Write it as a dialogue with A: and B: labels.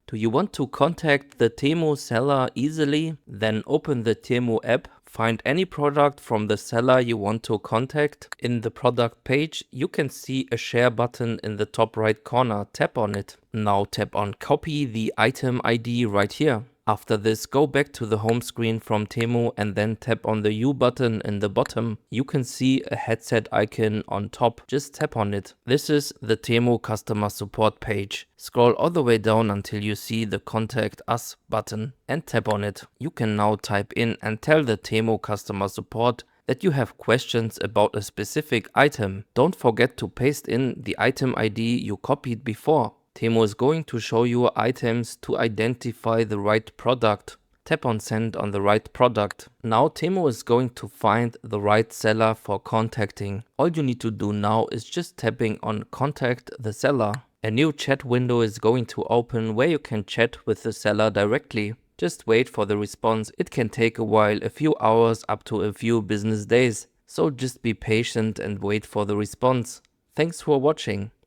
A: Do you want to contact the Temu seller easily? Then open the Temu app, find any product from the seller you want to contact. In the product page, you can see a share button in the top right corner. Tap on it. Now tap on copy the item ID right here. After this, go back to the home screen from Temu and then tap on the U button in the bottom. You can see a headset icon on top. Just tap on it. This is the Temu customer support page. Scroll all the way down until you see the Contact Us button and tap on it. You can now type in and tell the Temu customer support that you have questions about a specific item. Don't forget to paste in the item ID you copied before. Temu is going to show you items to identify the right product. Tap on send on the right product. Now Temu is going to find the right seller for contacting. All you need to do now is just tapping on contact the seller. A new chat window is going to open where you can chat with the seller directly. Just wait for the response. It can take a while, a few hours up to a few business days. So just be patient and wait for the response. Thanks for watching.